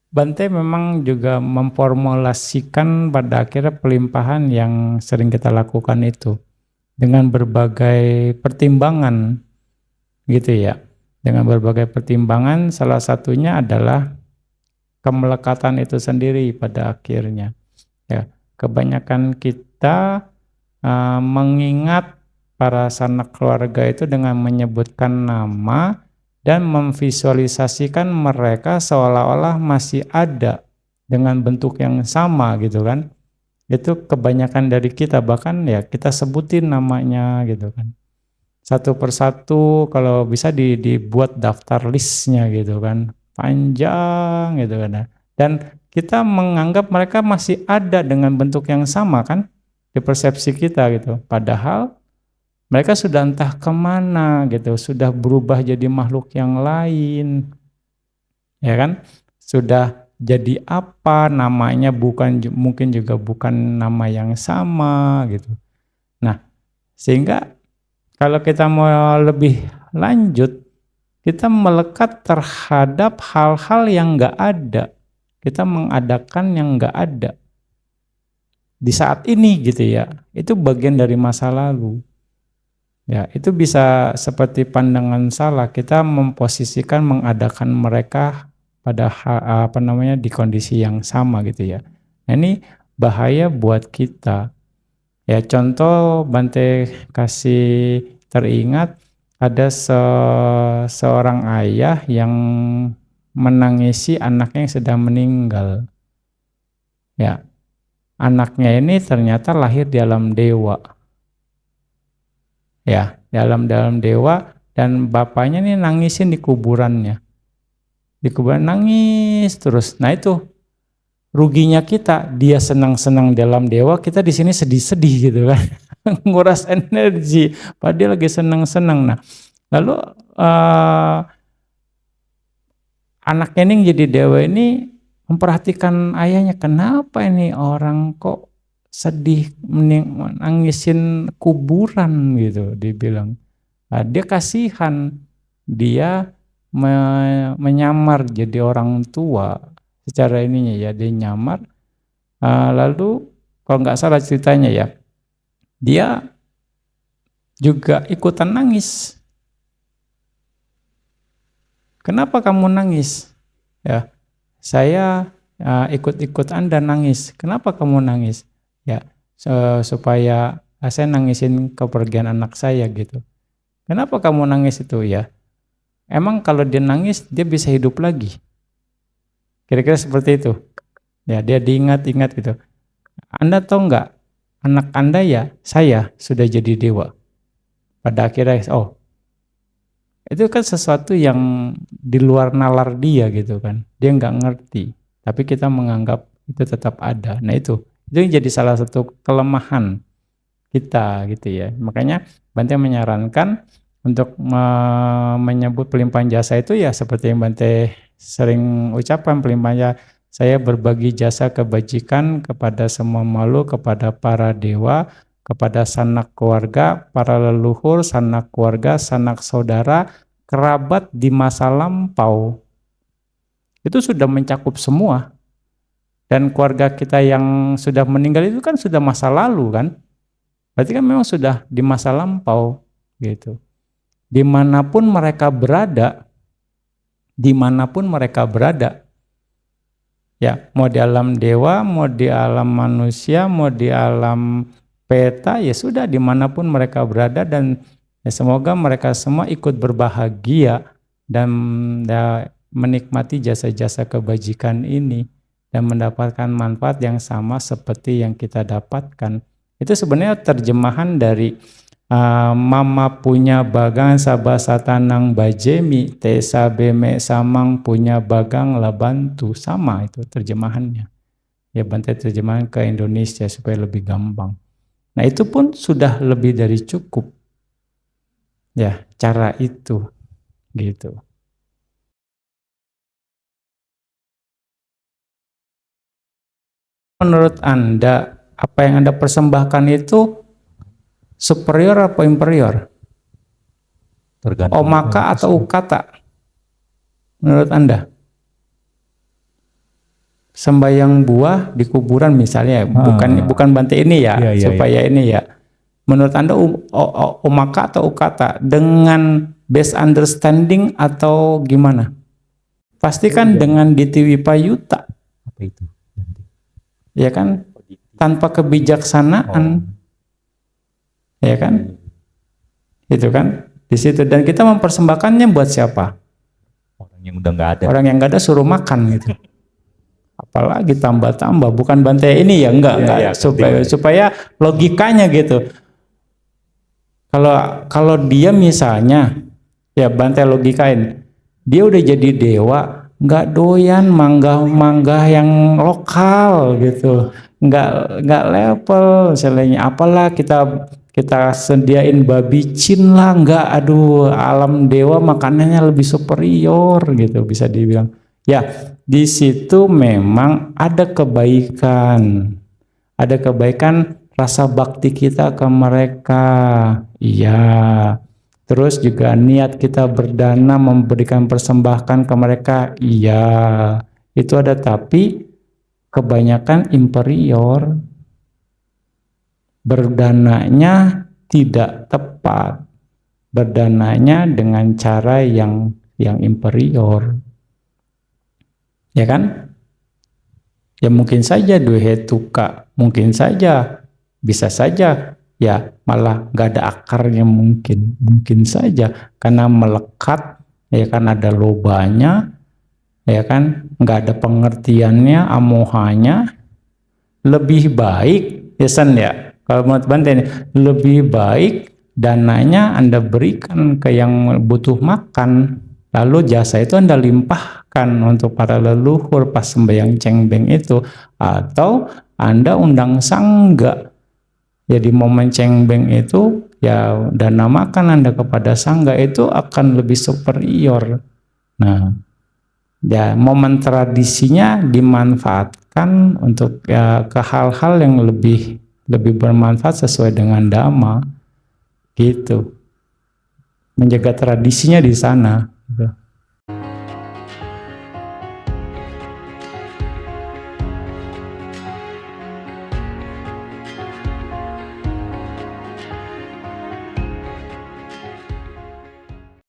Bante memang juga memformulasikan pada akhirnya pelimpahan yang sering kita lakukan itu dengan berbagai pertimbangan gitu ya. Dengan berbagai pertimbangan, salah satunya adalah kemelekatan itu sendiri pada akhirnya. Ya, kebanyakan kita mengingat para sanak keluarga itu dengan menyebutkan nama dan memvisualisasikan mereka seolah-olah masih ada dengan bentuk yang sama gitu kan. Itu kebanyakan dari kita, bahkan ya kita sebutin namanya gitu kan. Satu persatu kalau bisa dibuat daftar listnya gitu kan. Panjang gitu kan. Dan kita menganggap mereka masih ada dengan bentuk yang sama kan di persepsi kita gitu. Padahal mereka sudah entah kemana gitu, sudah berubah jadi makhluk yang lain, ya kan? Sudah jadi apa namanya, bukan mungkin juga bukan nama yang sama gitu. Nah, sehingga kalau kita mau lebih lanjut, kita melekat terhadap hal-hal yang nggak ada. Kita mengadakan yang nggak ada di saat ini gitu ya. Itu bagian dari masa lalu. Ya, itu bisa seperti pandangan salah. Kita memposisikan mengadakan mereka pada apa namanya di kondisi yang sama gitu ya. Nah, ini bahaya buat kita. Ya, contoh Bante kasih teringat ada seorang ayah yang menangisi anaknya yang sedang meninggal. Ya, anaknya ini ternyata lahir di alam dewa. Ya, dalam dewa, dan bapaknya nih nangisin di kuburannya. Di kuburan nangis terus. Nah, itu ruginya kita, dia senang-senang dalam dewa, kita di sini sedih-sedih gitu kan. Nguras energi padahal dia lagi senang-senang. Nah, lalu anaknya ini yang jadi dewa ini memperhatikan ayahnya, kenapa ini orang kok sedih nangisin kuburan gitu, dibilang. Nah, dia kasihan, dia menyamar jadi orang tua secara ininya ya, dia nyamar. Lalu kalau nggak salah ceritanya ya, dia juga ikutan nangis. Kenapa kamu nangis? Ya, saya ikut-ikut Anda nangis. Kenapa kamu nangis? Ya, supaya saya nangisin kepergian anak saya gitu. Kenapa kamu nangis itu ya? Emang kalau dia nangis dia bisa hidup lagi? Kira-kira seperti itu. Ya, dia diingat-ingat gitu. Anda tahu nggak? Anak Anda ya, saya sudah jadi dewa. Pada akhirnya, oh, itu kan sesuatu yang di luar nalar dia gitu kan. Dia nggak ngerti. Tapi kita menganggap itu tetap ada. Nah, itu yang jadi salah satu kelemahan kita gitu ya. Makanya Bante menyarankan untuk menyebut pelimpahan jasa itu ya seperti yang Bante sering ucapkan, pelimpahan jasa, saya berbagi jasa kebajikan kepada semua makhluk, kepada para dewa, kepada sanak keluarga, para leluhur, sanak keluarga, sanak saudara, kerabat di masa lampau. Itu sudah mencakup semua. Dan keluarga kita yang sudah meninggal itu kan sudah masa lalu kan. Berarti kan memang sudah di masa lampau gitu. Dimanapun mereka berada, ya mau di alam dewa, mau di alam manusia, mau di alam peta, ya sudah dimanapun mereka berada, dan ya semoga mereka semua ikut berbahagia dan ya, menikmati jasa-jasa kebajikan ini dan mendapatkan manfaat yang sama seperti yang kita dapatkan. Itu sebenarnya terjemahan dari mama punya bagang sabasatanang bajemi tesa beme samang punya bagang labantu, sama itu terjemahannya. Ya Bante terjemahan ke Indonesia supaya lebih gampang. Nah, itu pun sudah lebih dari cukup. Ya, cara itu gitu. Menurut Anda, apa yang Anda persembahkan itu superior atau inferior? Tergantung Omaka atau ukata? Menurut Anda? sembayang buah di kuburan misalnya, bukan Bante ini ya, Iya, iya, supaya ini ya. Menurut Anda Umaka atau Ukata dengan best understanding atau gimana? Pasti kan dengan Ditiwipayuta, Apa itu? ya kan? Tanpa kebijaksanaan, ya kan? Itu kan di situ, dan kita mempersembahkannya buat siapa? Orang yang udah nggak ada. Orang yang nggak ada suruh makan gitu. Apalagi tambah-tambah, bukan Bante ini ya, enggak, Iya, supaya logikanya gitu. Kalau dia misalnya, ya Bante logikain, dia udah jadi dewa, nggak doyan mangga yang lokal gitu, nggak level, misalnya apalah kita sediain babi cin lah, nggak, aduh, alam dewa makanannya lebih superior gitu, bisa dibilang. Ya, di situ memang ada kebaikan rasa bakti kita ke mereka, iya. Terus juga niat kita berdana memberikan persembahan ke mereka, iya. Itu ada, tapi kebanyakan inferior, berdananya tidak tepat, berdananya dengan cara yang inferior, ya kan? Ya mungkin saja duhetuka, mungkin saja, bisa saja, ya malah nggak ada akarnya, mungkin saja karena melekat, ya kan, ada lobanya, ya kan, nggak ada pengertiannya, amohanya. Lebih baik, ya San ya, kalau menurut Bante ini, lebih baik dananya Anda berikan ke yang butuh makan, lalu jasa itu Anda limpahkan untuk para leluhur pas sembahyang cengbeng itu, atau Anda undang sangga. Jadi momen cengbeng itu ya dana makan Anda kepada sangga itu akan lebih superior. Nah, ya momen tradisinya dimanfaatkan untuk ya ke hal-hal yang lebih bermanfaat sesuai dengan dhamma gitu. Menjaga tradisinya di sana.